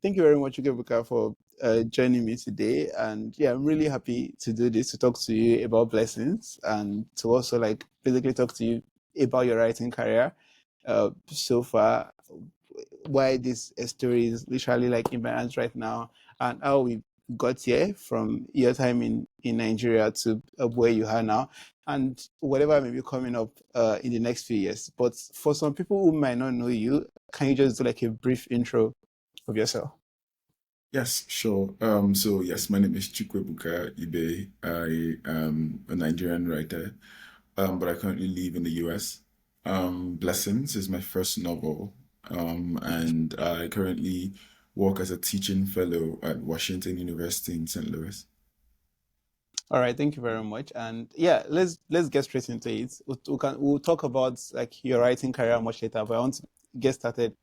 thank you very much, Chukwuebuka, for joining me today. And yeah, I'm really happy to do this, to talk to you about blessings and to also like basically talk to you about your writing career so far, why this story is literally like in my hands right now, and how we got here from your time in Nigeria to where you are now, and whatever may be coming up in the next few years. But for some people who might not know you, can you just do like a brief intro of yourself? Yes, sure. So yes, my name is Chukwuebuka Ibeh. I am a Nigerian writer, but I currently live in the US. Blessings is my first novel, and I currently work as a teaching fellow at Washington University in St. Louis. All right, thank you very much. And yeah, let's get straight into it. We'll talk about like your writing career much later, but I want to get started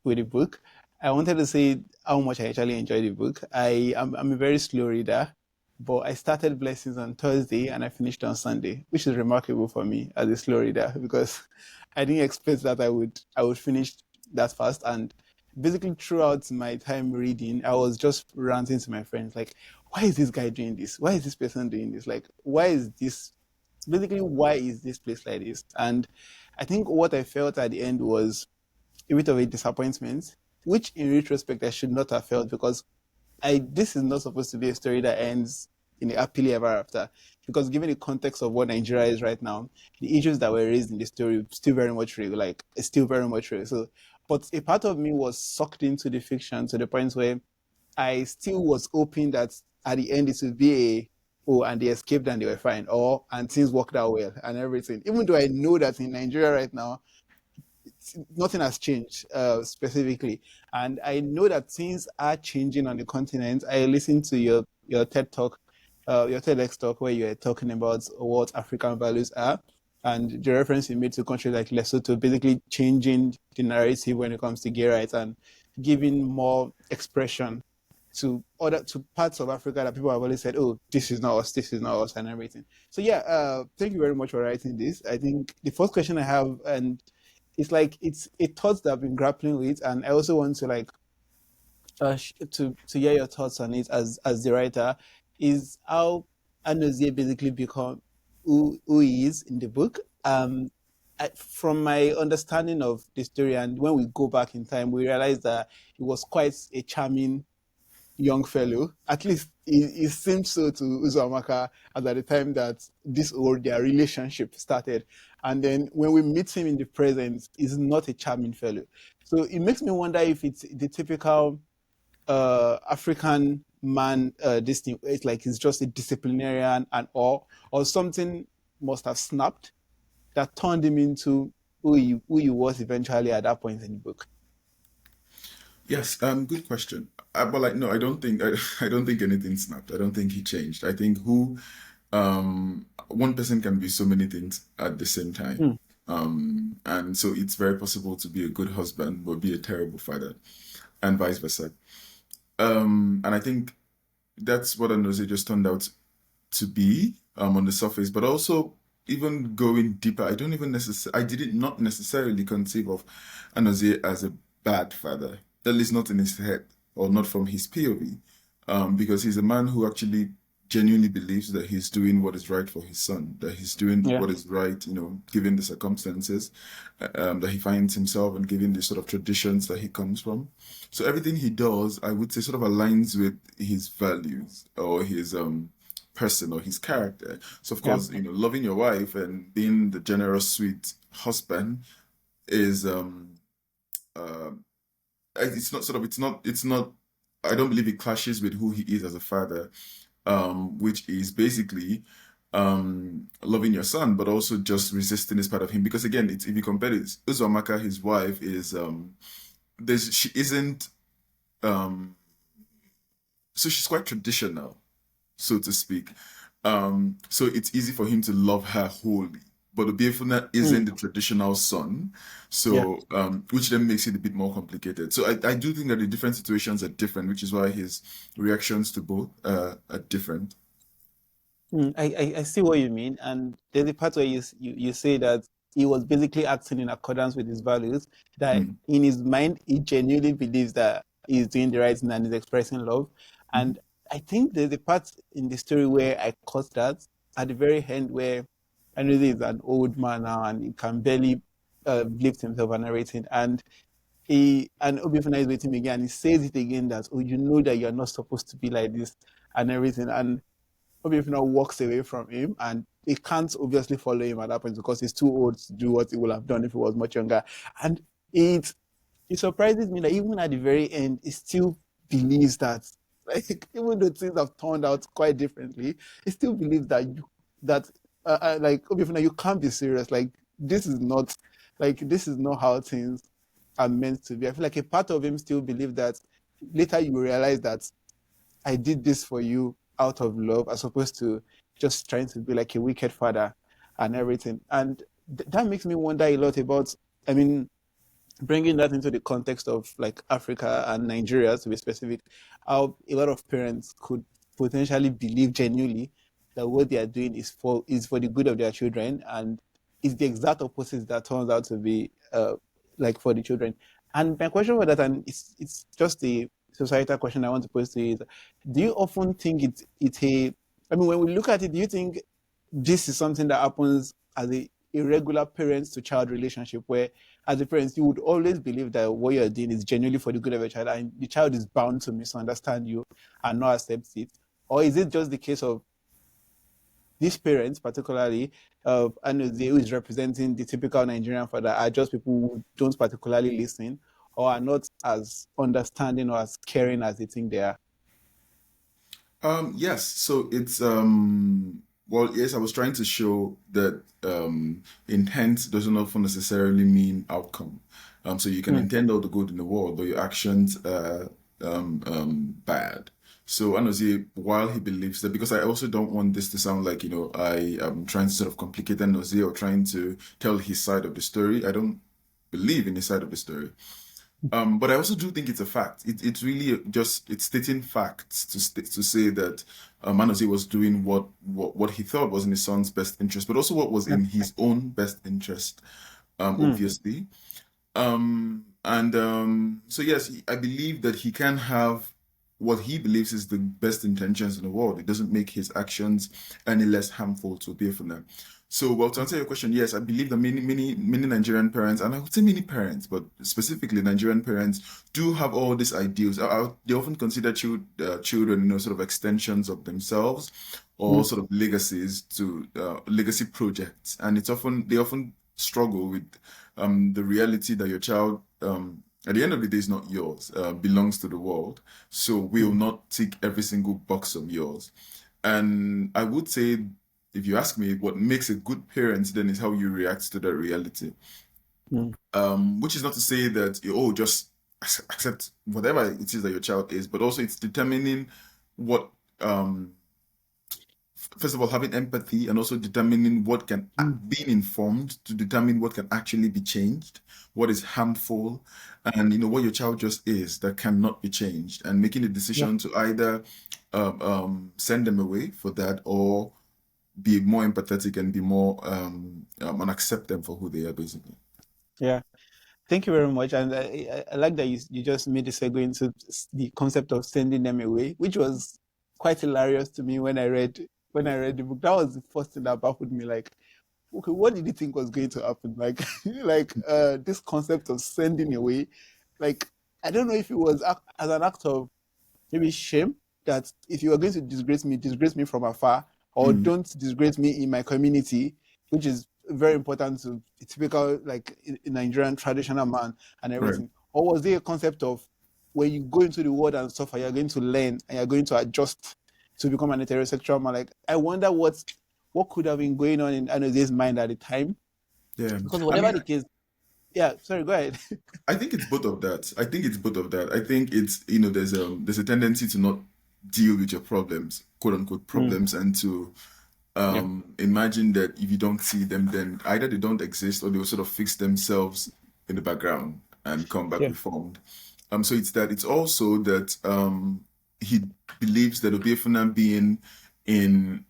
with the book. I wanted to say how much I actually enjoyed the book. I'm a very slow reader, but I started Blessings on Thursday and I finished on Sunday, which is remarkable for me as a slow reader because I didn't expect that I would finish that fast. And basically throughout my time reading, I was just ranting to my friends like, why is this guy doing this? Why is this person doing this? Like, why is this basically why is this place like this? And I think what I felt at the end was a bit of a disappointment, which in retrospect I should not have felt because I this is not supposed to be a story that ends in a happily ever after. Because given the context of what Nigeria is right now, the issues that were raised in the story still very much real. Like it's still very much real. So, but a part of me was sucked into the fiction to the point where I still was hoping that at the end it would be a oh and they escaped and they were fine or and things worked out well and everything. Even though I know that in Nigeria right now nothing has changed specifically. And I know that things are changing on the continent. I listened to your TED talk, your TEDx talk, where you were talking about what African values are, and the reference you made to countries like Lesotho, basically changing the narrative when it comes to gay rights and giving more expression to parts of Africa that people have always said, oh, this is not us, and everything. So yeah, thank you very much for writing this. I think the first question I have, and it's like it's a thought that I've been grappling with, and I also want to like to hear your thoughts on it as the writer, is how Anozie basically become who he is in the book. From my understanding of the story, and when we go back in time, we realize that he was quite a charming young fellow. At least it seemed so to Uzumaka at the time that their relationship started. And then when we meet him in the present, he's not a charming fellow. So it makes me wonder if it's the typical African man. This thing, it's like he's just a disciplinarian and or something must have snapped that turned him into who he was eventually at that point in the book. Yes, good question. But like, no, I don't think I don't think anything snapped. I don't think he changed. I think one person can be so many things at the same time. Mm, And so it's very possible to be a good husband but be a terrible father, and vice versa. And I think that's what Anoze just turned out to be on the surface, but also even going deeper, I did not necessarily conceive of Anoze as a bad father, at least not in his head or not from his POV, because he's a man who actually genuinely believes that he's doing what is right for his son, that he's doing yeah. what is right, given the circumstances that he finds himself and given the sort of traditions that he comes from. So everything he does, I would say, sort of aligns with his values or his person or his character. So of Yeah. course, loving your wife and being the generous, sweet husband is uh, it's not I don't believe it clashes with who he is as a father, which is basically loving your son, but also just resisting is part of him. Because again, if you compare it, Uzumaka, his wife, is she isn't um so she's quite traditional, so to speak. So it's easy for him to love her wholly. But Obeifuna Mm, isn't the traditional son, yeah. so which then makes it a bit more complicated. So I do think that the different situations are different, which is why his reactions to both are different. I see what you mean, and there's a part where you say that he was basically acting in accordance with his values. That Mm, in his mind, he genuinely believes that he's doing the right thing and he's expressing love. Mm-hmm. And I think there's a part in the story where I caught that at the very end where I know he's an old man now and he can barely lift himself and everything. And Obeifuna is with him again. And he says it again that, oh, you know that you're not supposed to be like this and everything. And Obeifuna walks away from him, and he can't obviously follow him at that point because he's too old to do what he would have done if he was much younger. And it it surprises me that even at the very end, he still believes that, like, even though things have turned out quite differently, he still believes that like Obeifuna, you can't be serious. Like, this is not, this is not how things are meant to be. I feel like a part of him still believes that later you will realize that I did this for you out of love, as opposed to just trying to be like a wicked father and everything. And that makes me wonder a lot about, I mean, bringing that into the context of like Africa and Nigeria, to be specific, how a lot of parents could potentially believe genuinely that what they are doing is for the good of their children, and it's the exact opposite that turns out to be like for the children. And my question for that, and it's just a societal question I want to pose to you, is: do you often think it's a? I mean, when we look at it, do you think this is something that happens as a irregular parent to child relationship, where as a parent you would always believe that what you're doing is genuinely for the good of a child and the child is bound to misunderstand you and not accept it? Or is it just the case of these parents, particularly and who is representing the typical Nigerian father, are just people who don't particularly listen or are not as understanding or as caring as they think they are? Yes, so it's well, yes, I was trying to show that intent doesn't often necessarily mean outcome. So you can Mm, intend all the good in the world, but your actions are bad. So honestly, while he believes that, because I also don't want this to sound like, I am trying to sort of complicate Nozie or trying to tell his side of the story. I don't believe in his side of the story. But I also do think it's a fact. It's really just it's stating facts to say that Manozi was doing what he thought was in his son's best interest, but also what was yeah. in his own best interest, Mm, obviously. And so yes, I believe that he can have what he believes is the best intentions in the world. It doesn't make his actions any less harmful to Obeifuna. So, well, to answer your question, yes, I believe that many Nigerian parents, and I would say many parents, but specifically Nigerian parents, do have all these ideals. They often consider children, sort of extensions of themselves, or mm, sort of legacies to legacy projects, and they often struggle with the reality that your child, at the end of the day, is not yours, belongs to the world. So will mm, not tick every single box of yours. And I would say, if you ask me, what makes a good parent then is how you react to that reality. mm, Which is not to say that just accept whatever it is that your child is, but also it's determining what first of all, having empathy and also determining what can, mm, being informed to determine what can actually be changed, what is harmful, and what your child just is that cannot be changed, and making a yeah. decision to either send them away for that or be more empathetic and be more and accept them for who they are, basically. Yeah. Thank you very much. And I like that you just made a segue into the concept of sending them away, which was quite hilarious to me when I read the book. That was the first thing that baffled me. Like, okay, what did you think was going to happen? Like, this concept of sending away. Like, I don't know if it was as an act of maybe shame that if you are going to disgrace me from afar, or Mm, don't disgrace me in my community, which is very important to a typical like Nigerian traditional man and right. everything. Or was there a concept of when you go into the world and stuff, and you're going to learn and you're going to adjust to become an heterosexual man? Like, I wonder what could have been going on in Anoze's mind at the time, Yeah. because I whatever mean, the case, yeah. Sorry, go ahead. I think it's both of that. I think it's both of that. I think it's there's a tendency to not deal with your problems, quote unquote Mm, problems, and to yeah, imagine that if you don't see them, then either they don't exist or they will sort of fix themselves in the background and come back yeah, reformed. So it's that. It's also that he believes that Obeifuna being in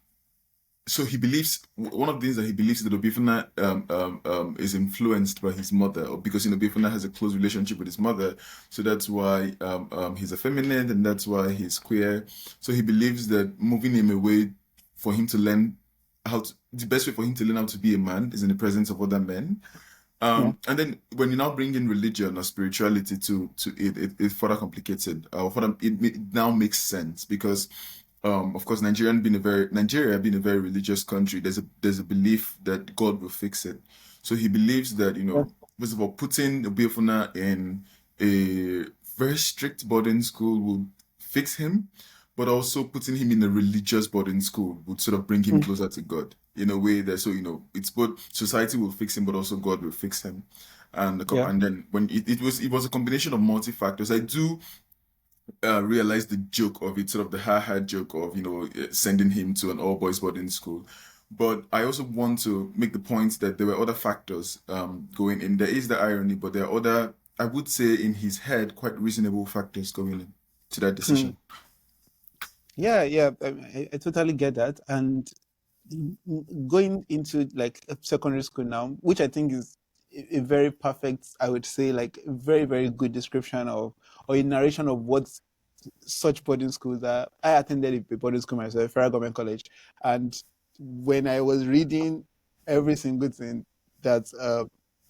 so he believes one of the things that he believes is that Obeifuna is influenced by his mother, or because Obeifuna has a close relationship with his mother, so that's why he's effeminate and that's why he's queer. So he believes that moving him away for him to learn the best way for him to learn how to be a man is in the presence of other men. Yeah. And then when you now bring in religion or spirituality to it, it further complicates it. Further, it now makes sense because, of course, Nigeria being a very religious country, there's a belief that God will fix it. So he believes that Yeah. first of all, putting Obeifuna in a very strict boarding school will fix him, but also putting him in a religious boarding school would sort of bring him Mm. closer to God in a way that so it's both society will fix him but also God will fix him. Yeah. And then when it was a combination of multi factors. I do realize the joke of it, sort of the ha joke of sending him to an all boys boarding school, but I also want to make the point that there were other factors going in. There is the irony, but there are other, I would say, in his head, quite reasonable factors going in to that Mm. decision. Yeah, yeah, I totally get that. And going into like a secondary school now, which I think is a very perfect, I would say, like a very, very good description of or a narration of what such boarding schools are. I attended a boarding school myself, Federal Government College, and when I was reading every single thing that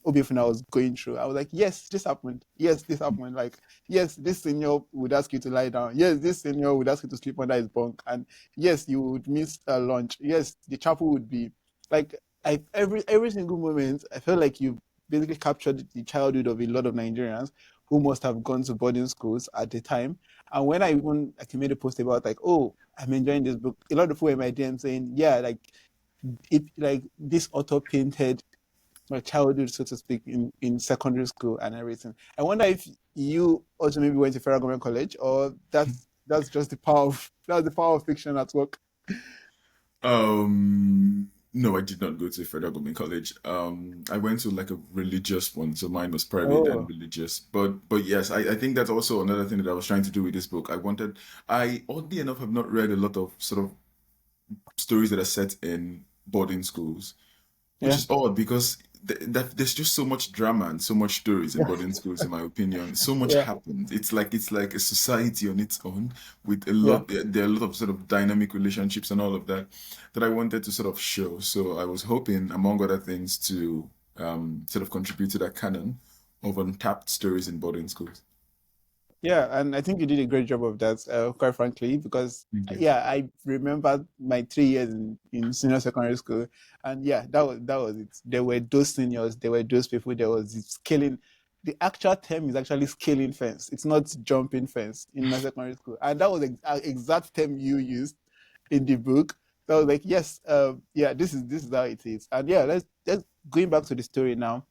Obeifuna was going through, I was like, yes, this happened. Yes, this happened. Like, yes, this senior would ask you to lie down. Yes, this senior would ask you to sleep under his bunk. And yes, you would miss lunch. Yes, the chapel would be like every single moment. I felt like you basically captured the childhood of a lot of Nigerians who must have gone to boarding schools at the time. And when I even like made a post about like, oh, I'm enjoying this book, a lot of people in my DM saying, yeah, like it like this author painted my childhood, so to speak, in secondary school and everything. I wonder if you also maybe went to Federal Government College, or that's just the power of that's the power of fiction at work. No, I did not go to a federal government college. I went to like a religious one, so mine was private and Oh, religious. But yes, I think that's also another thing that I was trying to do with this book. I oddly enough have not read a lot of sort of stories that are set in boarding schools, which yeah, is odd because there's just so much drama and so much stories in yeah, boarding schools, in my opinion. So much yeah, happens. It's like a society on its own with a yeah. lot. There are a lot of sort of dynamic relationships and all of that that I wanted to sort of show. So I was hoping, among other things, to sort of contribute to that canon of untapped stories in boarding schools. Yeah, and I think you did a great job of that, quite frankly, because Thank you. yeah, I remember my 3 years in senior secondary school, and yeah, that was it. There were those seniors, there were those people, there was the scaling. The actual term is actually scaling fence. It's not jumping fence in my secondary school, and that was the exact term you used in the book. So I was like, yes, yeah, this is how it is, and yeah, let's going back to the story now.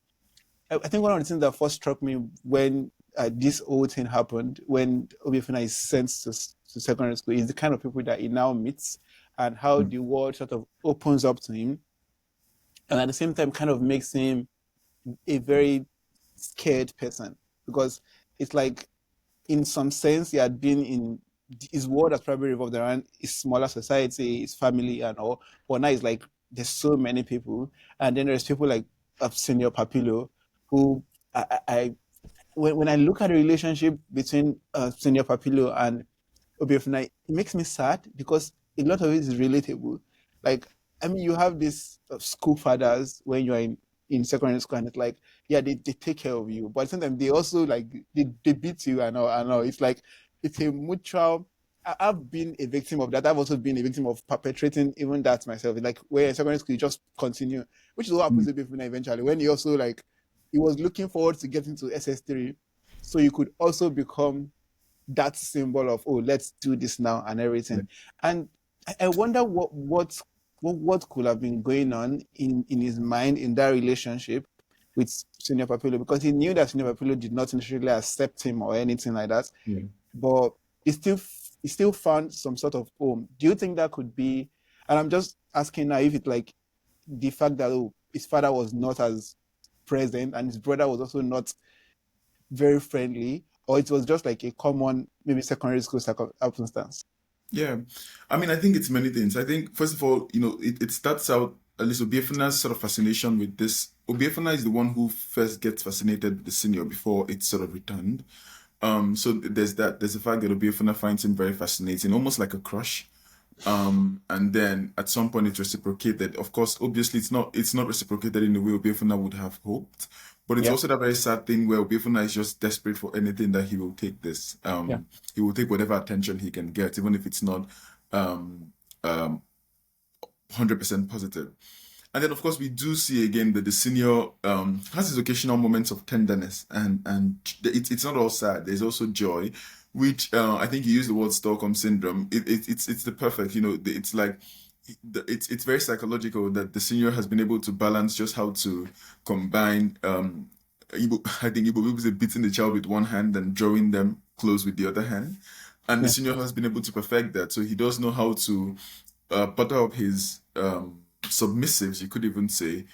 I think one of the things that first struck me when this whole thing happened, when Obeifuna is sent to secondary school, is the kind of people that he now meets and how Mm, the world sort of opens up to him, and at the same time kind of makes him a very scared person because it's like in some sense he had been in his world has probably revolved around his smaller society, his family and all, but now it's like there's so many people, and then there's people like Senior Papillo who I when I look at the relationship between Senior Papillo and Obeifuna, it makes me sad because a lot of it is relatable. Like, I mean, you have these school fathers when you're in secondary school, and it's like, yeah, they take care of you, but sometimes they also like they beat you and all. And all. It's like it's a mutual. I've been a victim of that. I've also been a victim of perpetrating even that myself. Like where in secondary school you just continue, which is what happens mm, to Obeifuna eventually. When he also like he was looking forward to getting to SS3, so you could also become that symbol of, oh, let's do this now and yeah, everything. And I wonder what could have been going on in his mind in that relationship with Senior Papillo, because he knew that Senior Papillo did not necessarily accept him or anything like that, yeah. but he still found some sort of home. Do you think that could be? And I'm just asking now if it's like the fact that, oh, his father was not as present and his brother was also not very friendly, or it was just like a common maybe secondary school circumstance. Yeah, I mean, I think it's many things. I think first of all, it starts out at least Obiefuna's sort of fascination with this. Obeifuna is the one who first gets fascinated with the senior before it's sort of returned. So there's that. There's the fact that Obeifuna finds him very fascinating, almost like a crush. And then at some point it's reciprocated. Of course, obviously it's not reciprocated in the way Obeifuna would have hoped. But it's Yeah, also that very sad thing where Obeifuna is just desperate for anything that he will take this. yeah, He will take whatever attention he can get, even if it's not um, 100% positive. And then, of course, we do see again that the senior has his occasional moments of tenderness, and it's not all sad. There's also joy, which I think you used the word Stockholm syndrome. It's the perfect, it's like it's very psychological that the senior has been able to balance just how to combine. I think Igbo people say beating the child with one hand and drawing them close with the other hand, and the yeah, senior has been able to perfect that. So he does know how to butter up his submissives, you could even say,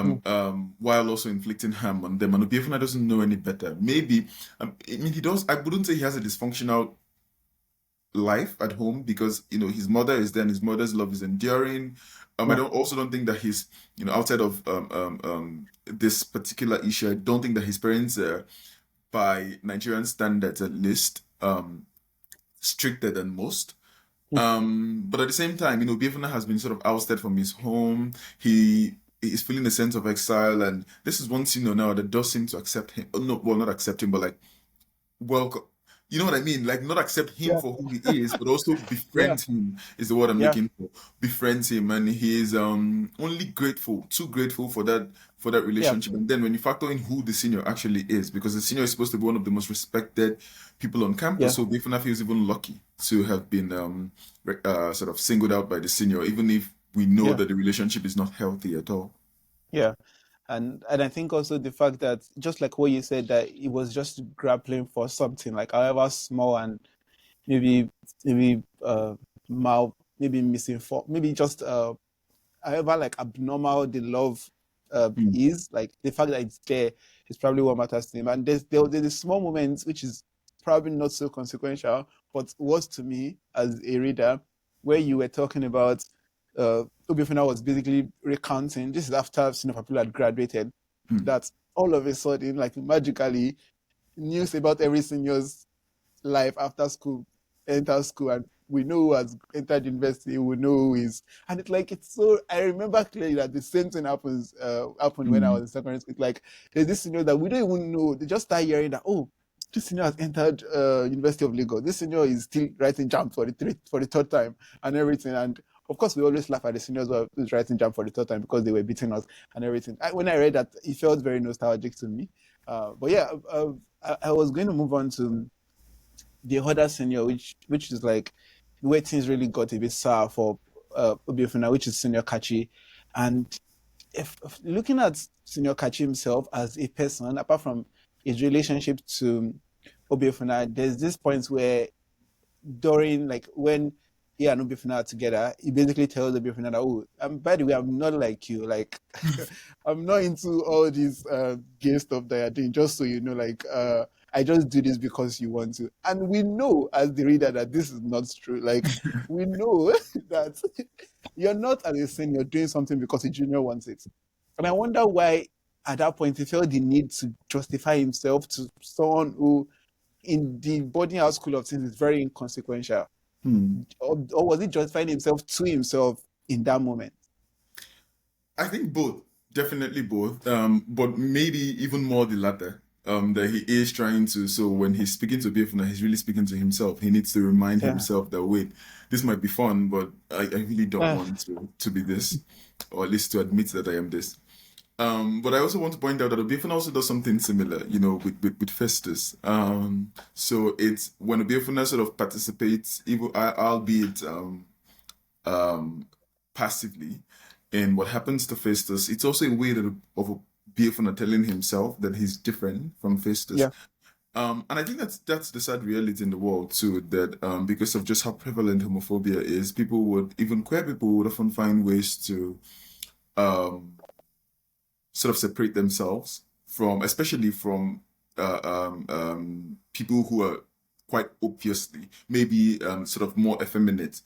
mm, while also inflicting harm on them. And Obiefuna doesn't know any better. Maybe, I mean, he does. I wouldn't say he has a dysfunctional life at home because his mother is there and his mother's love is enduring. I yeah, don't think that he's outside of this particular issue. I don't think that his parents are, by Nigerian standards at least, stricter than most. mm, But at the same time, Biafra has been sort of ousted from his home. He is feeling a sense of exile, and this is one senior now that does seem to accept him. Oh, no, well, not accept him, but like welcome. You know what I mean? Like not accept him yeah, for who he is, but also yeah, befriend him is the word I'm yeah, looking for. Befriend him, and he is only grateful, too grateful for that yeah, relationship. And then when you factor in who the senior actually is, because the senior is supposed to be one of the most respected people on campus, yeah, so Bifuna feels even lucky to have been sort of singled out by the senior, even if we know yeah, that the relationship is not healthy at all. yeah. And I think also the fact that just like what you said, that it was just grappling for something like however small and maybe maybe maybe misinformed, maybe just however like abnormal the love Hmm. is, like the fact that it's there is probably what matters to him. And there's a small moments which is probably not so consequential, but was to me as a reader, where you were talking about Obeifuna was basically recounting, this is after senior people had graduated, Hmm. that all of a sudden, like magically, news about every senior's life after school, enter school, and we know who has entered university, we know who is. And it's like, it's so, I remember clearly that the same thing happened when I was Hmm. in secondary school. It's like, there's this senior that we don't even know. They just start hearing that, oh, this senior has entered University of Lagos. This senior is still writing jam for the third time and everything. And of course, we always laugh at the seniors who's writing jam for the third time because they were beating us and everything. When I read that, it felt very nostalgic to me. But yeah, I was going to move on to the other senior, which is like where things really got a bit sour for Obeifuna, which is Senior Kachi. And if looking at Senior Kachi himself as a person, apart from his relationship to Obeifuna, there's this point where during like when he and Obeifuna are together, he basically tells Obeifuna that, oh, by the way, I'm not like you. Like, I'm not into all this gay stuff that you're doing, just so you know, like, I just do this because you want to. And we know as the reader that this is not true. Like, we know that you're not as a senior doing something because a junior wants it. And I wonder why at that point he felt the need to justify himself to someone who in the boarding house school of things is very inconsequential. Hmm. Or was he justifying himself to himself in that moment? I think both, definitely both. But maybe even more the latter. That he is trying to. So when he's speaking to Biafuna, he's really speaking to himself. He needs to remind Yeah. himself that wait, this might be fun, but I really don't Uh, want to be this, or at least to admit that I am this. But I also want to point out that Obiefuna also does something similar, with Festus. So it's when Obiefuna sort of participates, even albeit um, passively in what happens to Festus. It's also a way that of Biafra telling himself that he's different from Festus. yeah. And I think that's the sad reality in the world too, that because of just how prevalent homophobia is, people would, even queer people would often find ways to um, sort of separate themselves from, especially from people who are quite obviously, maybe sort of more effeminate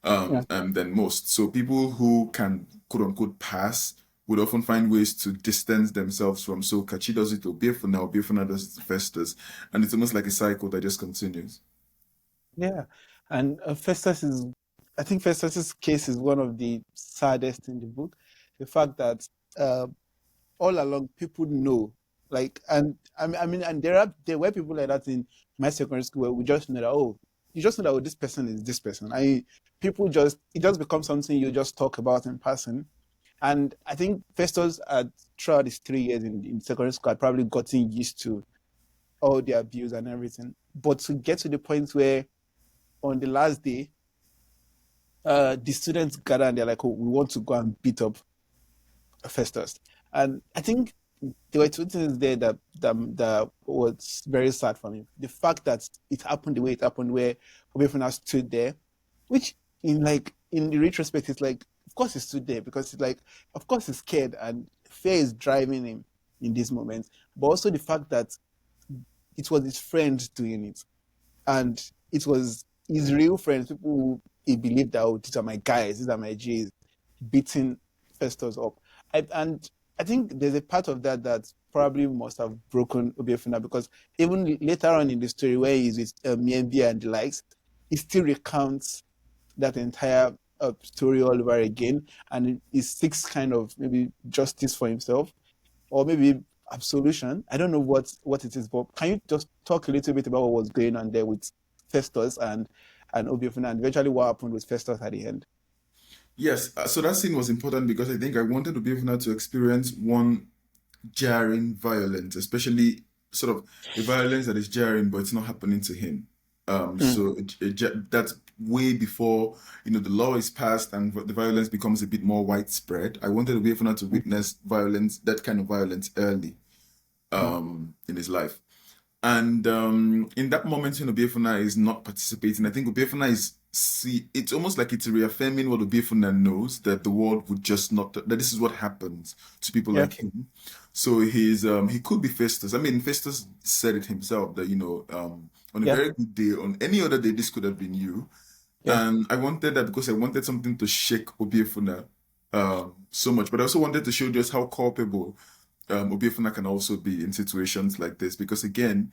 Yeah. than most. So people who can quote unquote pass would often find ways to distance themselves from. So Kachi does it to Obeifuna, Obeifuna does it to Festus, and it's almost like a cycle that just continues. Yeah. And Festus is, I think Festus's case is one of the saddest in the book. The fact that uh, all along people know, like, and I mean, and there were people like that in my secondary school where we just know that, oh, you just know that, oh, this person is this person. People just, it just becomes something you just talk about in passing. And I think Festus had, throughout his 3 years in secondary school, had probably gotten used to all the abuse and everything. But to get to the point where on the last day, the students gather and they're like, oh, we want to go and beat up Festus. And I think there were two things there that was very sad for me. The fact that it happened the way it happened, where Obeifuna stood there, which in the retrospect, it's like, of course he stood there because it's like, of course he's scared and fear is driving him in this moment. But also the fact that it was his friend doing it, and it was his real friends, people who he believed that, oh, these are my guys, these are my G's, beating Festus up. And I think there's a part of that that probably must have broken Obeifuna, because even later on in the story where he's with Mienbia and the likes, he still recounts that entire story all over again, and he seeks kind of maybe justice for himself, or maybe absolution. I don't know what it is, but can you just talk a little bit about what was going on there with Festus and Obeifuna, and eventually what happened with Festus at the end? Yes, so that scene was important because I think I wanted Obeifuna to experience one jarring violence, especially sort of a violence that is jarring, but it's not happening to him. Mm, So that's way before the law is passed and the violence becomes a bit more widespread. I wanted Obeifuna to mm, witness violence, that kind of violence, early mm. in his life. And in that moment, Obeifuna is not participating. I think Obeifuna is see. It's almost like it's reaffirming what Obeifuna knows, that the world would just not. That this is what happens to people Yeah, like him. So he could be Festus. I mean, Festus said it himself that on a yeah, very good day, on any other day, this could have been you. yeah. And I wanted that because I wanted something to shake Obeifuna so much, but I also wanted to show just how culpable Obeifuna can also be in situations like this. Because again,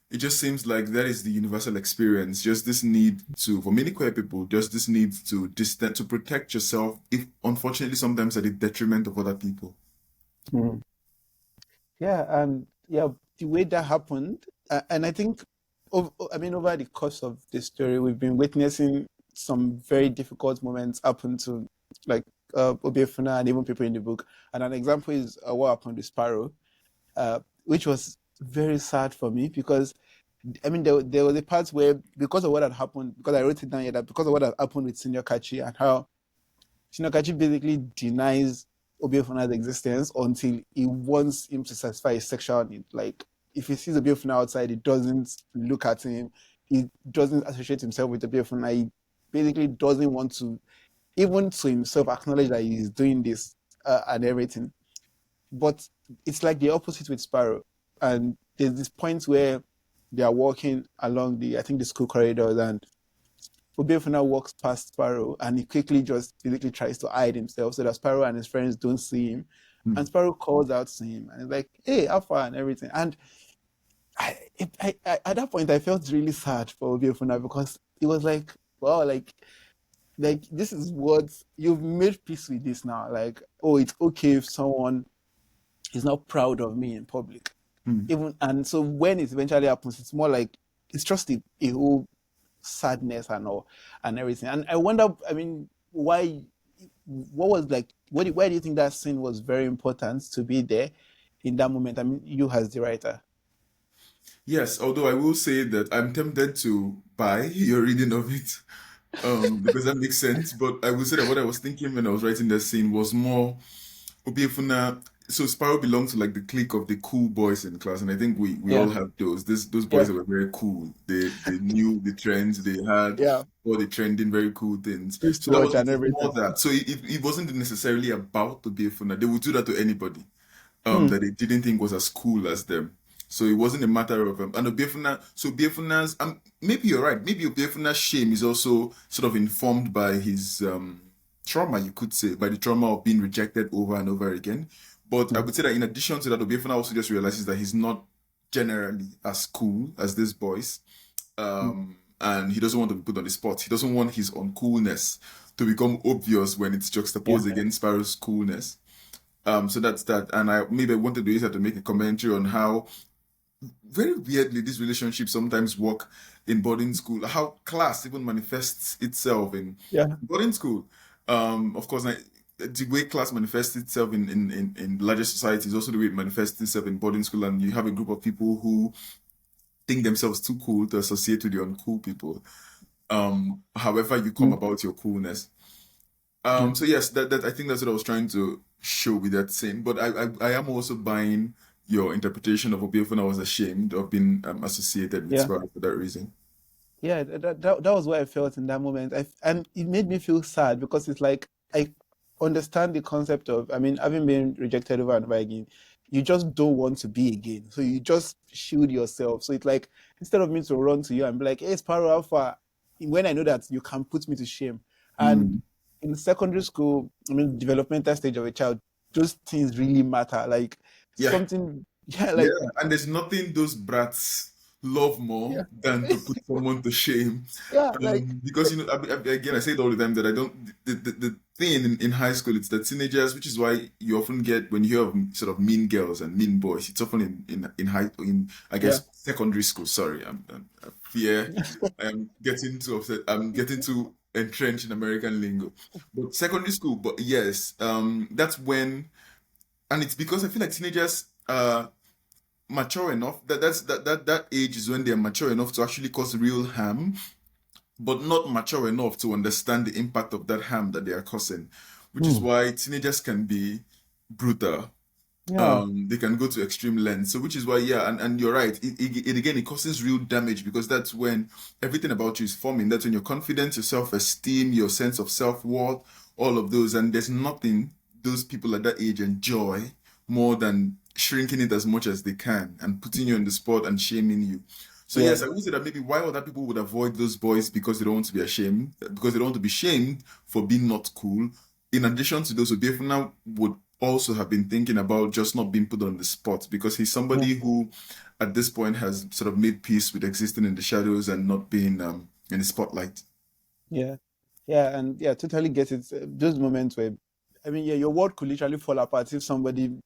it just seems like that is the universal experience. Just this need to, for many queer people, just this need to distant to protect yourself, if unfortunately sometimes at the detriment of other people. Mm. Yeah, and yeah, the way that happened, and I think, I mean, over the course of this story, we've been witnessing some very difficult moments happen to, like, Obeifuna and even people in the book. And an example is what happened to Sparrow, which was very sad for me because, I mean, there was a part where, because of what had happened, because I wrote it down here, that because of what had happened with Senior Kachi and how Shinakachi basically denies Obiefuna's existence until he wants him to satisfy his sexual need. Like, if he sees Obiefuna outside, he doesn't look at him, he doesn't associate himself with Obiefuna, he basically doesn't want to, even to himself, acknowledge that he's doing this and everything. But it's like the opposite with Sparrow. And there's this point where they are walking along I think the school corridors, and Obeifuna walks past Sparrow and he quickly just basically tries to hide himself so that Sparrow and his friends don't see him. And Hmm. Sparrow calls out to him and he's like, hey, how far and everything. And at that point, I felt really sad for Obeifuna because it was like, wow, like this is what you've made peace with this now. Like, oh, it's okay if someone is not proud of me in public. Hmm. Even and so when it eventually happens, it's more like it's just a whole sadness and all and everything. And I wonder, I mean, what was like, why do you think that scene was very important to be there in that moment? I mean, you as the writer. Yes, although I will say that I'm tempted to buy your reading of it, because that makes sense. But I will say that what I was thinking when I was writing that scene was more Obiefuna. So Sparrow belonged to like the clique of the cool boys in class, and I think we all Yeah, have those. Those boys yeah, that were very cool. They knew the trends. They had yeah. all the trending, very cool things. So that Wristwatch was and more everything. that. So it wasn't necessarily about Obiefuna. They would do that to anybody Hmm. that they didn't think was as cool as them. So it wasn't a matter of and Obeifuna. So Obeifuna's maybe you're right. Maybe Obeifuna's shame is also sort of informed by his trauma, you could say, by the trauma of being rejected over and over again. But I Mm. would say that in addition to that, Obeifuna also just realizes that he's not generally as cool as these boys. Mm. And he doesn't want to be put on the spot. He doesn't want his uncoolness to become obvious when it's Yeah. juxtaposed against Sparrow's coolness. So that's that. And I maybe I wanted to use that to make a commentary on how very weirdly these relationships sometimes work in boarding school. How class even manifests itself in Yeah. boarding school. Of course, the way class manifests itself in larger societies, also the way it manifests itself in boarding school, and you have a group of people who think themselves too cool to associate with the uncool people. However you come Mm. about your coolness. Yeah. So yes, that I think that's what I was trying to show with that scene. But I am also buying your interpretation of Obiofuna was ashamed of being associated with Yeah. Sparrow for that reason. Yeah, that was what I felt in that moment. And it made me feel sad because it's like I understand the concept of, I mean, having been rejected over and over again, you just don't want to be again. So you just shield yourself. So it's like instead of me to run to you and be like, hey, Sparrow Alpha, when I know that you can put me to shame. And Mm. in secondary school, I mean, developmental stage of a child, those things really matter. Like Yeah, something, yeah, yeah, like, and there's nothing those brats love more yeah, than to put someone to shame. yeah, like, Because again, I say it all the time that I don't. The thing in high school it's that teenagers, which is why you often get when you hear of sort of mean girls and mean boys. It's often in high in I yeah, guess secondary school. Sorry, I fear I'm getting too upset. I'm getting too entrenched in American lingo, but secondary school. But yes, that's when, and it's because I feel like teenagers mature enough that age is when they're mature enough to actually cause real harm, but not mature enough to understand the impact of that harm that they are causing, which is mm, why teenagers can be brutal. yeah, They can go to extreme lengths. So, which is why, yeah, and you're right. It again, it causes real damage because that's when everything about you is forming. That's when your confidence, your self-esteem, your sense of self-worth, all of those, and there's nothing those people at that age enjoy more than shrinking it as much as they can and putting you on the spot and shaming you. So yeah. yes, I would say that maybe why other people would avoid those boys because they don't want to be ashamed, because they don't want to be shamed for being not cool. In addition to those, Obiefuna would also have been thinking about just not being put on the spot because he's Yeah. somebody who, at this point, has sort of made peace with existing in the shadows and not being in the spotlight. Yeah, yeah, and yeah, totally get it. Those moments where, I mean, yeah, your world could literally fall apart if somebody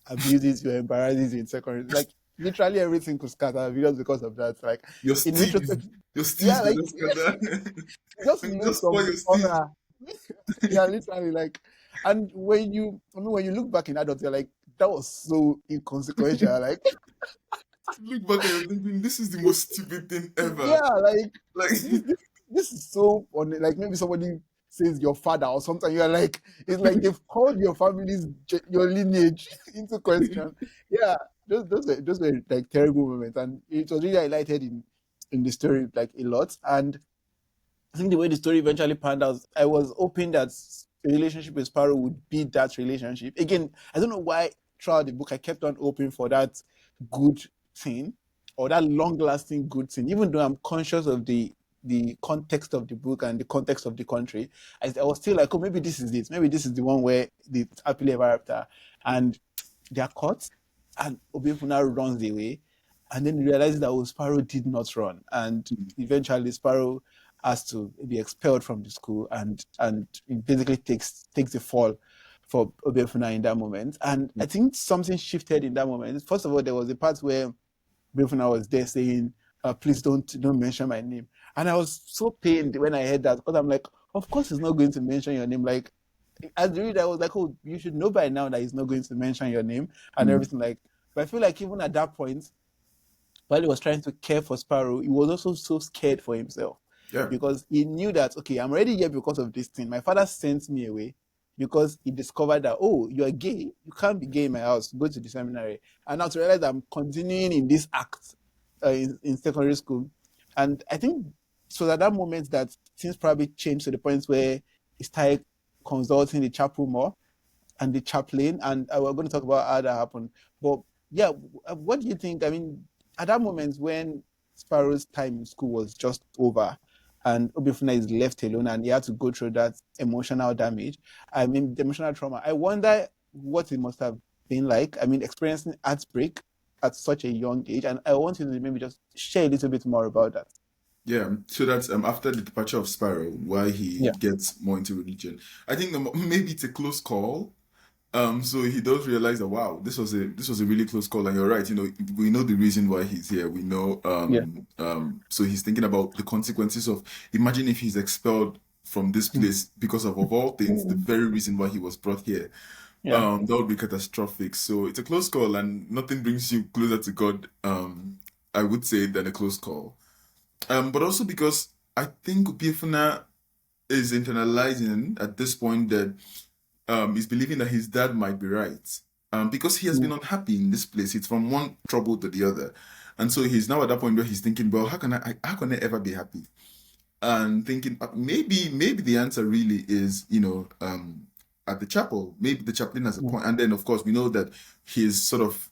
abuses you, embarrasses you in secondary. Like literally everything could scatter because of that. Like Your in steez, retrospect, your yeah, steez go like just scatter. just And you lose just spoil some your steez. honor. Yeah, literally, like, and I mean, when you look back in adults, you're like, that was so inconsequential. Like, Look back and you're thinking, this is the most stupid thing ever. yeah, like Like, this, this, this is so funny. Like maybe somebody says your father or something. You're like, it's like they've called your family's your lineage into question. Yeah, those were like terrible moments, and it was really highlighted in the story like a lot. And I think the way the story eventually panned out, I was hoping that a relationship with Sparrow would be that relationship. Again, I don't know why throughout the book I kept on hoping for that good thing or that long-lasting good thing, even though I'm conscious of the context of the book and the context of the country. I was still like, oh, maybe this is it. Maybe this is the one where the happily ever after. And they are caught, and Obeifuna runs away, and then he realizes that Sparrow did not run, and eventually Sparrow has to be expelled from the school, and it basically takes the fall for Obeifuna in that moment. And I think something shifted in that moment. First of all, there was a part where Obeifuna was there saying, "Please don't mention my name," and I was so pained when I heard that because I'm like, of course he's not going to mention your name. Like as the reader, I was like, oh, you should know by now that he's not going to mention your name and everything. Like, but I feel like even at that point, while he was trying to care for Sparrow, he was also so scared for himself yeah, because he knew that, okay, I'm already here because of this thing. My father sent me away because he discovered that, oh, you're gay. You can't be gay in my house. Go to the seminary. And now to realize that I'm continuing in this act in secondary school. And I think so at that moment that things probably changed to the point where he started consulting the chapel more and the chaplain, and we're going to talk about how that happened. But yeah, what do you think? I mean, at that moment when Sparrow's time in school was just over and Obeifuna is left alone and he had to go through that emotional damage, I mean, the emotional trauma, I wonder what it must have been like. I mean, experiencing heartbreak at such a young age. And I want you to maybe just share a little bit more about that. Yeah, so that's after the departure of Sparrow, why he Yeah. gets more into religion. I think maybe it's a close call. So he does realize that wow, this was a really close call, and you're right. We know the reason why he's here. We know. Yeah. So he's thinking about the consequences of. Imagine if he's expelled from this Mm. place because of all things, the very reason why he was brought here. Yeah. That would be catastrophic. So it's a close call, and nothing brings you closer to God. I would say than a close call. But also because I think Obeifuna is internalizing at this point that he's believing that his dad might be right. Because he has been Mm. unhappy in this place. It's from one trouble to the other. And so he's now at that point where he's thinking, well, how can I ever be happy? And thinking maybe the answer really is, at the chapel. Maybe the chaplain has a Mm. point. And then of course we know that he's sort of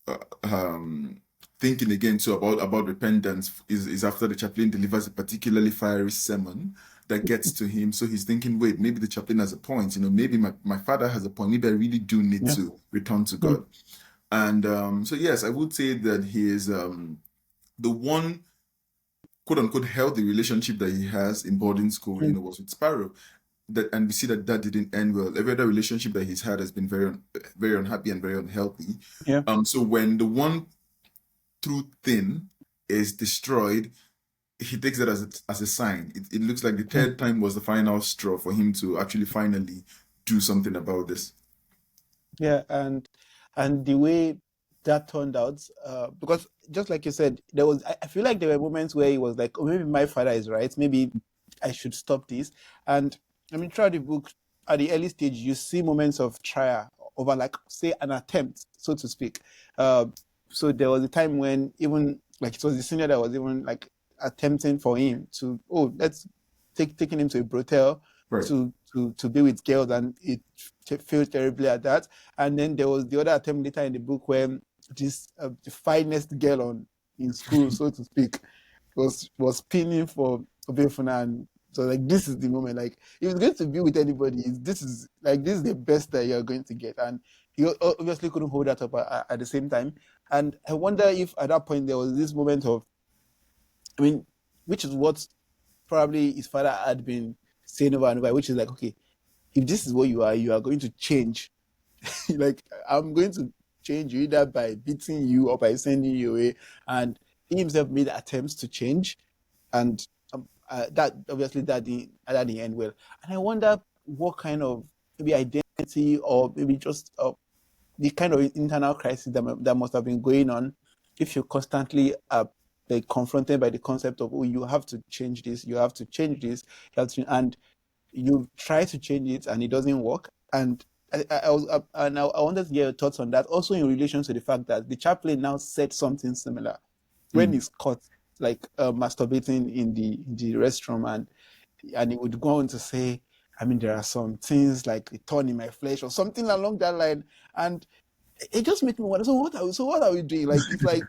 uh, um, thinking again too about repentance is after the chaplain delivers a particularly fiery sermon that gets to him. So he's thinking, wait, maybe the chaplain has a point. Maybe my father has a point. Maybe I really do need Yeah. to return to Mm. God. And so yes, I would say that he is the one quote unquote healthy relationship that he has in boarding school. Mm. Was with Sparrow. And we see that didn't end well. Every other relationship that he's had has been very unhappy and very unhealthy. Yeah. So when the one through thin is destroyed, he takes that as a sign. It looks like the Mm. third time was the final straw for him to actually finally do something about this. Yeah, and the way that turned out, because just like you said, I feel like there were moments where he was like, oh, maybe my father is right, maybe I should stop this. And I mean, throughout the book, at the early stage, you see moments of trial over, like, say, an attempt, so to speak. Uh, so there was a time when even like it was the senior that was even like attempting for him to, oh, let's taking him to a brothel Right. to be with girls, and it failed terribly at that. And then there was the other attempt later in the book when this the finest girl on in school, so to speak, was pinning for Obeifuna, and so like this is the moment. Like if it's going to be with anybody, this is the best that you're going to get, and he obviously couldn't hold that up at the same time. And I wonder if at that point there was this moment of, I mean, which is what probably his father had been saying over and over, which is like, okay, if this is what you are going to change. Like, I'm going to change you either by beating you or by sending you away. And he himself made attempts to change, and that obviously that didn't end well. And I wonder what kind of maybe identity or maybe just the kind of internal crisis that must have been going on if you're constantly like confronted by the concept of, oh, you have to change this, you have to change this, you have to, and you try to change it and it doesn't work. And I wanted to get your thoughts on that, also in relation to the fact that the chaplain now said something similar when Mm. he's caught like masturbating in the restroom, and he would go on to say, I mean, there are some things like a thorn in my flesh or something along that line, and it just made me wonder. So what are we doing? Like it's like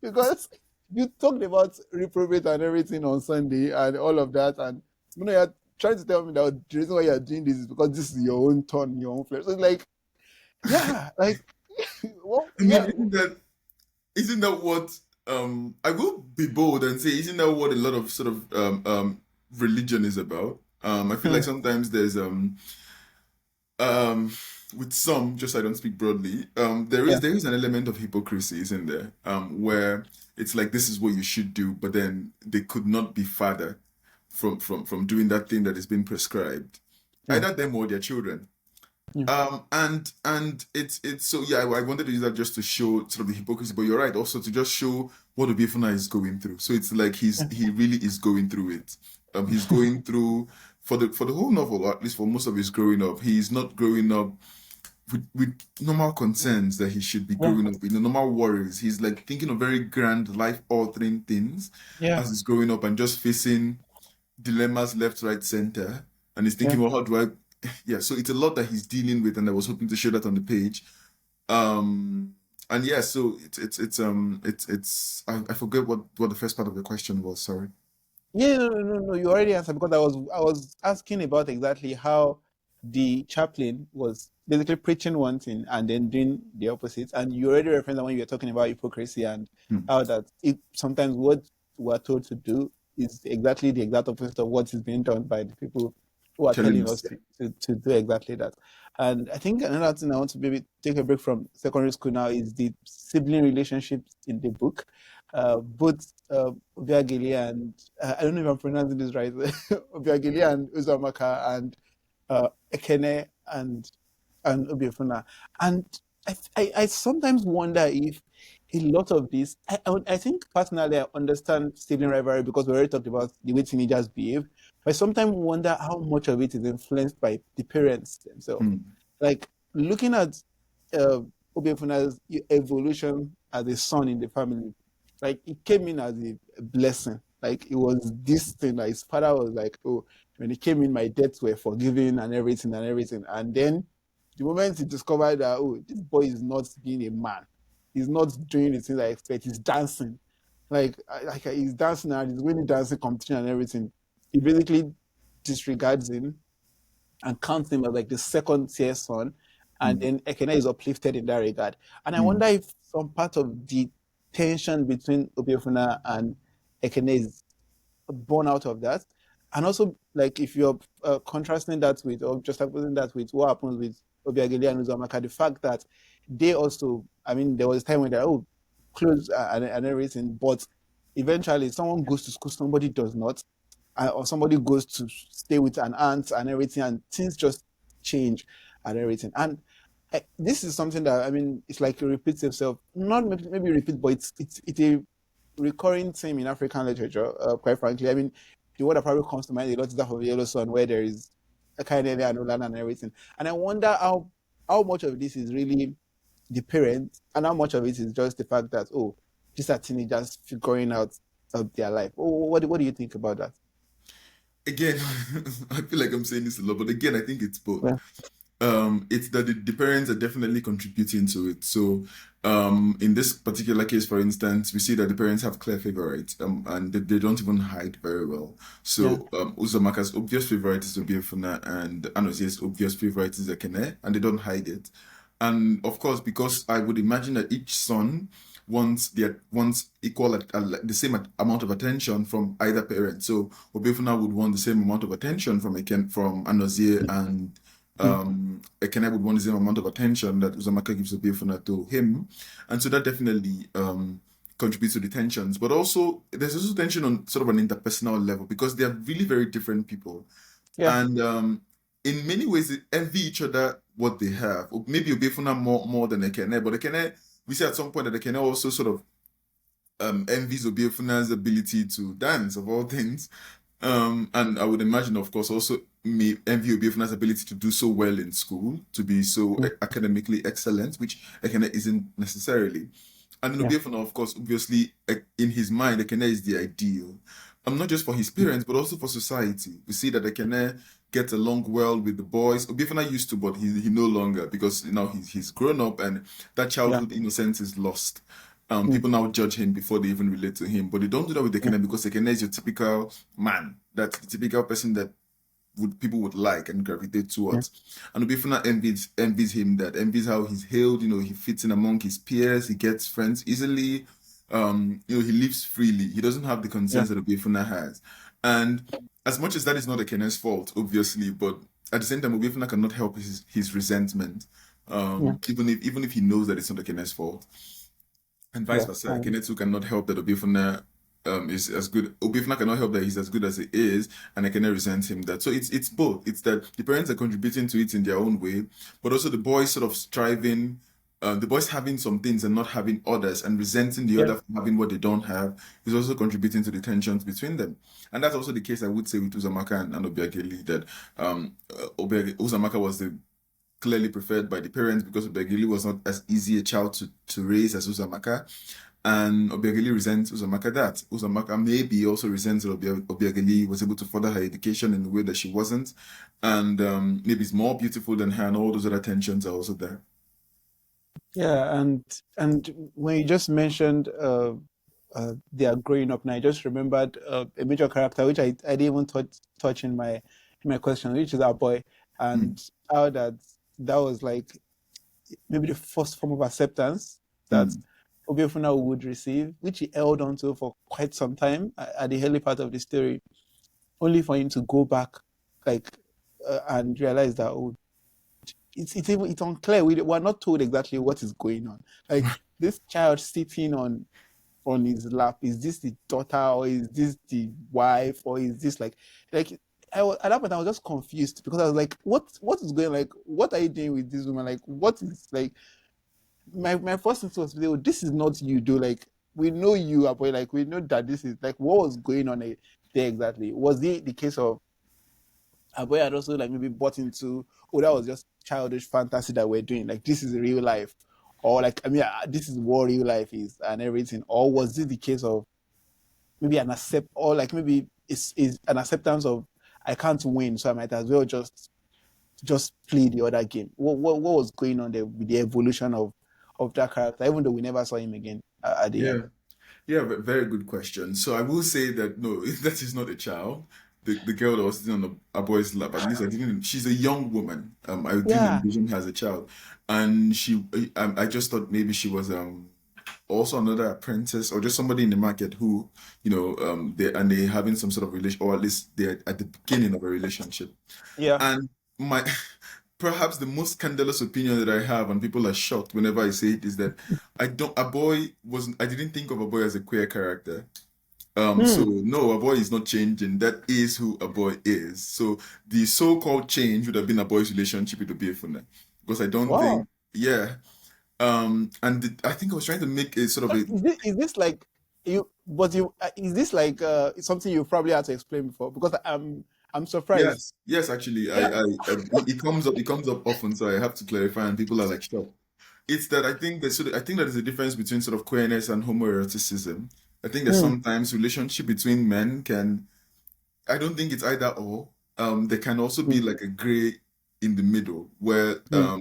because you talked about reprobate and everything on Sunday and all of that, and you're trying to tell me that the reason why you're doing this is because this is your own turn, your own flesh. So it's like, yeah, like, well, I mean, yeah, isn't that what I will be bold and say, isn't that what a lot of sort of religion is about? I feel like mm, sometimes there's um with some, just so I don't speak broadly, there is yeah, there is an element of hypocrisy, isn't there? Where it's like this is what you should do, but then they could not be farther from doing that thing that is being prescribed, yeah, either them or their children. yeah, And it's so yeah, I wanted to use that just to show sort of the hypocrisy, but you're right, also to just show what Obiefuna is going through. So it's like he really is going through it. He's going through for the whole novel, or at least for most of his growing up, he's not growing up with normal concerns that he should be yeah, growing up with, the normal worries. He's like thinking of very grand life altering things yeah, as he's growing up and just facing dilemmas left, right, center. And he's yeah, thinking, well, how do I yeah, so it's a lot that he's dealing with, and I was hoping to show that on the page. Um, and yeah, so I forget what the first part of the question was. Sorry. Yeah, no, no, no, no. You already answered because I was asking about exactly how the chaplain was basically preaching one thing and then doing the opposite. And you already referenced that when you were talking about hypocrisy and Hmm. how that it sometimes what we're told to do is exactly the exact opposite of what is being done by the people who are Telling telling us. us to do exactly that. And I think another thing I want to maybe take a break from secondary school now is the sibling relationships in the book. Both Obiageli and I don't know if I'm pronouncing this right. Obiageli and Uzamaka and Ekene and Obeifuna. And I sometimes wonder if a lot of this, I think personally I understand sibling rivalry because we already talked about the way teenagers behave. But I sometimes wonder how much of it is influenced by the parents themselves. Hmm. Like looking at uh, Obeifuna's evolution as a son in the family, like it came in as a blessing. Like it was this thing that his father was like, oh, when he came in, my debts were forgiven and everything and everything. And then the moment he discovered that, oh, this boy is not being a man, he's not doing the things I expect, he's dancing. Like he's dancing and he's winning dancing competition and everything. He basically disregards him and counts him as like the second tier son. And Hmm. then Ekene is uplifted in that regard. And I Hmm. wonder if some part of the tension between Obiefuna and Ekene is born out of that. And also, like, if you're contrasting that with, or just putting that with what happens with Obiageli and Uzamaka, the fact that they also, I mean, there was a time when they're, oh, close and everything, but eventually someone goes to school, somebody does not, or somebody goes to stay with an aunt and everything, and things just change and everything. And this is something that, I mean, it's like it repeats itself. Not maybe repeat, but it's a recurring theme in African literature, quite frankly. I mean, the word that probably comes to mind a lot is that of Yellow Sun, where there is a kind of and Olan and everything. And I wonder how much of this is really the parents and how much of it is just the fact that, oh, these are teenagers figuring out their life. Oh, what do you think about that? Again, I feel like I'm saying this a lot, but again, I think it's both. Yeah, It's that the parents are definitely contributing to it. So, in this particular case, for instance, we see that the parents have clear favorites, and they don't even hide very well. yeah, So, Uzamaka's obvious favorite is Obiefuna, and Anozi's obvious favorite is Ekene, and they don't hide it. And of course, because I would imagine that each son wants equal the same amount of attention from either parent. So Obeifuna would want the same amount of attention from Anozie, and mm, Ekene would want the same amount of attention that Uzamaka gives Obeifuna to him. And so that definitely contributes to the tensions. But also, there's also tension on sort of an interpersonal level because they are really very different people. yeah, And in many ways, they envy each other what they have. Or maybe Obeifuna more than Ekene, but Ekene, we see at some point that Ekene also sort of envies Obiefuna's ability to dance, of all things. And I would imagine, of course, also may envy Obiefuna's ability to do so well in school, to be so mm, academically excellent, which Ekene isn't necessarily. And then yeah, Obiefuna, of course, obviously, in his mind, Ekene is the ideal. Not just for his mm, parents, but also for society. We see that Ekene gets along well with the boys. Obiefuna used to, but he no longer because now he's grown up and that yeah, childhood innocence is lost. mm, People now judge him before they even relate to him, but they don't do that with yeah, Ekene because Ekene is your typical man. That's the typical person that people would like and gravitate yeah, towards. And Obeifuna envies him that, envies how he's hailed, he fits in among his peers, he gets friends easily, he lives freely. He doesn't have the yeah, concerns that Obeifuna has. And as much as that is not Ekene's fault, obviously, but at the same time, Obeifuna cannot help his resentment. yeah, Even if he knows that it's not Ekene's fault and vice yeah, versa. Kenetu cannot help that Obeifuna is as good. Obeifuna cannot help that he's as good as he is, and I cannot resent him that. So it's both. It's that the parents are contributing to it in their own way, but also the boys sort of striving. The boys having some things and not having others, and resenting the yeah, other for having what they don't have, is also contributing to the tensions between them. And that's also the case, I would say, with Uzamaka and Obiageli, that Uzamaka was the clearly preferred by the parents because Obiageli was not as easy a child to raise as Uzamaka. And Obiageli resents Uzamaka that. Uzamaka maybe also resents that Obiageli was able to further her education in a way that she wasn't. And maybe is more beautiful than her, and all those other tensions are also there. Yeah, and when you just mentioned they are growing up now, I just remembered a major character which I didn't even touch in my question, which is our boy, Mm, and how that was like maybe the first form of acceptance that mm. Obeifuna would receive, which he held on to for quite some time at the early part of the story, only for him to go back like and realize that oh, it's unclear. We're not told exactly what is going on. Like this child sitting on his lap, is this the daughter or is this the wife or is this like at that point I was just confused because I was like, what is going on? Like what are you doing with this woman? Like what is like my first instinct was, oh, this is not you, do like we know you are boy, like we know that this is like what was going on there exactly. Was it the case of Aboy had also like maybe bought into, oh, that was just childish fantasy that we're doing. Like this is real life, or like I mean, this is what real life is and everything. Or was this the case of maybe an accept, or like maybe is an acceptance of I can't win, so I might as well just play the other game. What was going on there with the evolution of that character, even though we never saw him again at the Yeah. end. Yeah, very good question. So I will say that no, that is not a child. The girl that was sitting on a boy's lap, at least I didn't. She's a young woman. I didn't Yeah, envision her as a child, and I just thought maybe she was also another apprentice or just somebody in the market who, they having some sort of relation, or at least they're at the beginning of a relationship. yeah. And my perhaps the most scandalous opinion that I have, and people are shocked whenever I say it, is that I didn't think of a boy as a queer character. So Hmm. no, a boy is not changing. That is who a boy is. So the so-called change would have been a boy's relationship with Obeifuna, because I don't Wow. think, yeah. I think I was trying to make a sort of So a is this like you? But you is this like something you probably had to explain before? Because I'm surprised. yes, yes. Actually, Yeah. it comes up often, so I have to clarify, and people are like shocked. It's that I think that there's a difference between sort of queerness and homoeroticism. I think that Hmm. sometimes relationship between men can I don't think it's either or. There can also be Hmm. like a gray in the middle where Hmm.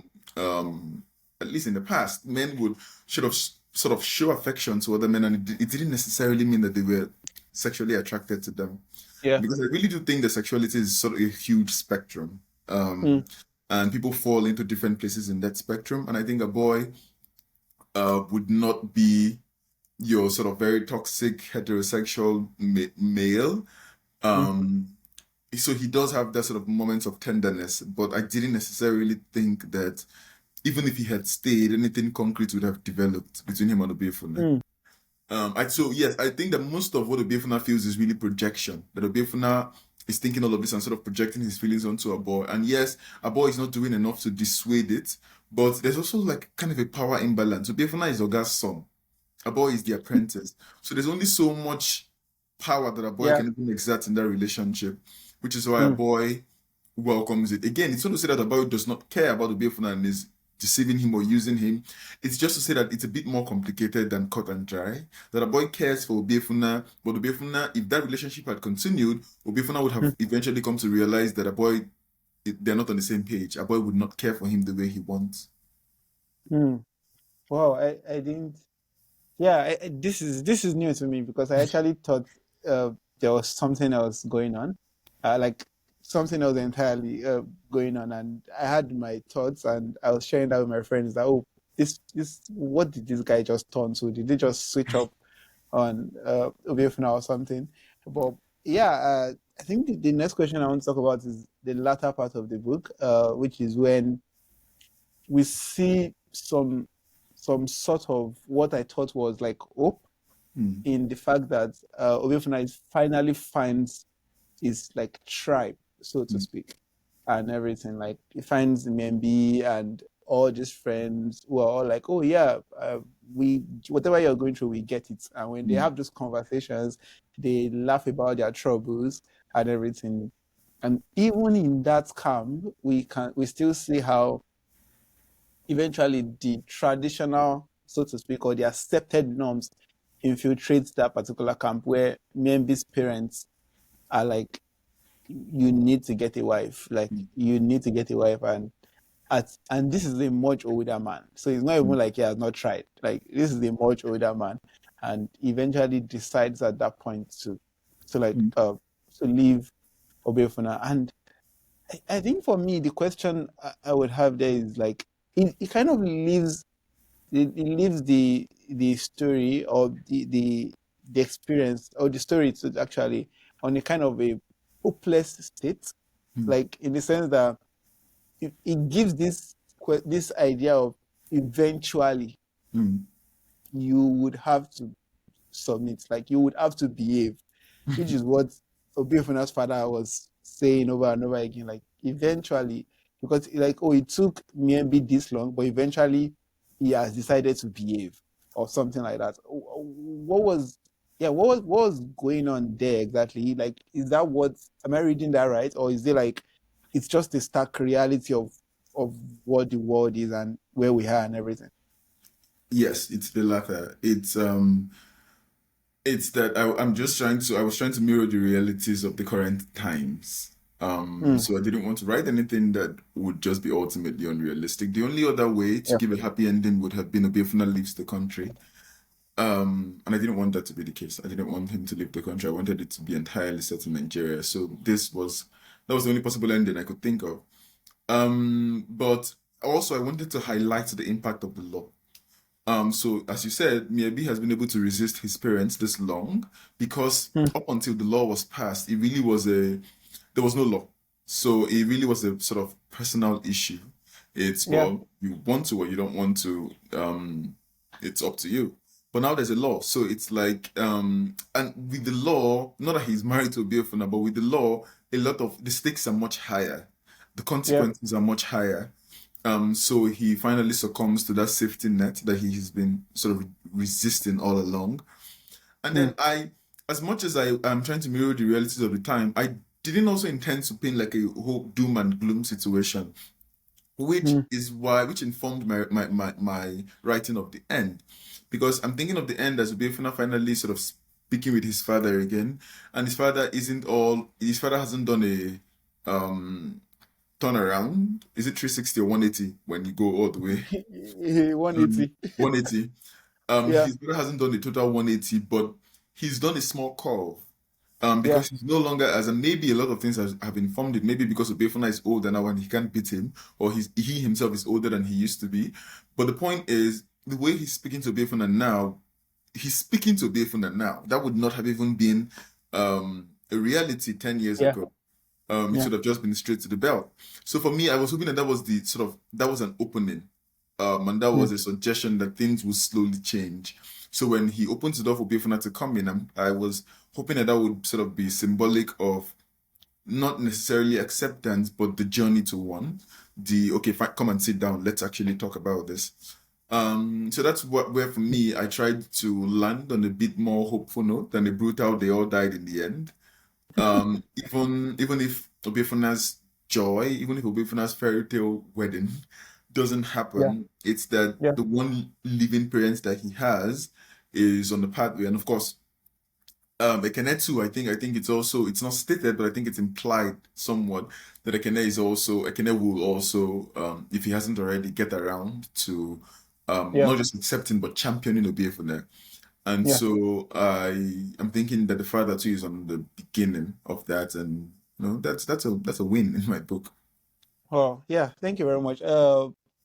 at least in the past men would sort of show affection to other men, and it didn't necessarily mean that they were sexually attracted to them, Yeah. because I really do think that sexuality is sort of a huge spectrum. Hmm. And people fall into different places in that spectrum. And I think a boy would not be your sort of very toxic heterosexual male. Hmm. Um, so he does have that sort of moments of tenderness, but I didn't necessarily think that even if he had stayed, anything concrete would have developed between him and Obeifuna. Hmm. So yes, I think that most of what Obeifuna feels is really projection. That Obeifuna is thinking all of this and sort of projecting his feelings onto a boy. And yes, a boy is not doing enough to dissuade it, but there's also like kind of a power imbalance. Obeifuna is Oga's son. A boy is the apprentice. So there's only so much power that a boy Yeah. can even exert in that relationship, which is why a Hmm. boy welcomes it. Again, it's not to say that a boy does not care about Obeifuna and is deceiving him or using him. It's just to say that it's a bit more complicated than cut and dry. That a boy cares for Obeifuna, but Obeifuna, if that relationship had continued, Obeifuna would Hmm. have eventually come to realize that they're not on the same page. A boy would not care for him the way he wants. Hmm. Wow. I didn't. Yeah. This is new to me because I actually thought uh, there was something else going on, like something else entirely going on, and I had my thoughts, and I was sharing that with my friends that oh, this what did this guy just turn to? Did they just switch up on Obeifuna or something? But yeah, I think the next question I want to talk about is the latter part of the book, which is when we see some sort of what I thought was like hope Hmm. in the fact that Obeifuna is finally finds his like tribe, so to Hmm. speak, and everything. Like he finds Membi and all his friends who are all like, "Oh yeah, we whatever you're going through, we get it." And when they Hmm. have those conversations, they laugh about their troubles and everything. And even in that camp, we still see how eventually the traditional, so to speak, or the accepted norms infiltrate that particular camp where Membi's parents are like, you need to get a wife, like Hmm. you need to get a wife, and and this is a much older man. So it's not even mm, like he has not tried. Like this is a much older man, and eventually decides at that point to like mm, to leave Obeifuna. And I think for me the question I would have there is like it kind of leaves the story or the experience or the story to actually on a kind of a hopeless state, mm, like in the sense that it gives this idea of eventually mm. you would have to submit, like you would have to behave, which is what Obiefuna's father was saying over and over again. Like eventually, because like oh, it took maybe this long, but eventually he has decided to behave or something like that. What was yeah, what was going on there exactly? Like, is that what am I reading that right, or is it like it's just the stark reality of what the world is and where we are and everything? Yes, it's the latter. It's that I was trying to mirror the realities of the current times. Mm, So I didn't want to write anything that would just be ultimately unrealistic. The only other way to yeah. give a happy ending would have been Obiefuna leaves the country. And I didn't want that to be the case. I didn't want him to leave the country. I wanted it to be entirely set in Nigeria. So that was the only possible ending I could think of. But also I wanted to highlight the impact of the law. So as you said, Miyabi has been able to resist his parents this long because Mm, up until the law was passed, it really was there was no law. So it really was a sort of personal issue. It's yeah. well, you want to or you don't want to, it's up to you. But now there's a law. So it's like and with the law, not that he's married to a Biafra, but with the law, a lot of the stakes are much higher. The Yeah. consequences are much higher. So he finally succumbs to that safety net that he has been sort of resisting all along. And Mm, then as much as I am trying to mirror the realities of the time, I didn't also intend to paint like a whole doom and gloom situation, mm, which informed my writing of the end. Because I'm thinking of the end as Obeifuna finally sort of speaking with his father again, and his father hasn't done a turn around. Is it 360 or 180 when you go all the way? 180. 180. Yeah. His brother hasn't done the total 180, but he's done a small curve. Yeah. Because he's no longer as and maybe a lot of things have informed it. Maybe because Obeifuna is older now and he can't beat him, or he himself is older than he used to be. But the point is, the way he's speaking to Obeifuna now, he's speaking to Obeifuna now. That would not have even been a reality 10 years Yeah. ago. It Yeah. should have just been straight to the belt. So for me, I was hoping that that was an opening, and that Mm, was a suggestion that things would slowly change. So when he opens the door for Biafra to come in, I was hoping that that would sort of be symbolic of not necessarily acceptance, but the journey to one. The okay, fine, come and sit down. Let's actually talk about this. So that's where for me I tried to land on a bit more hopeful note than a brutal. They all died in the end. Even if Obefuna's joy, even if Obefuna's fairy tale wedding doesn't yeah. happen, it's that Yeah. the one living parent that he has is on the pathway. And of course, Ekene too, I think it's not stated, but I think it's implied somewhat that Ekene will also, if he hasn't already, get around to Yeah. not just accepting but championing Obiefune. And Yeah. so I am thinking that the father too is on the beginning of that, and that's a win in my book. Oh, yeah. Thank you very much.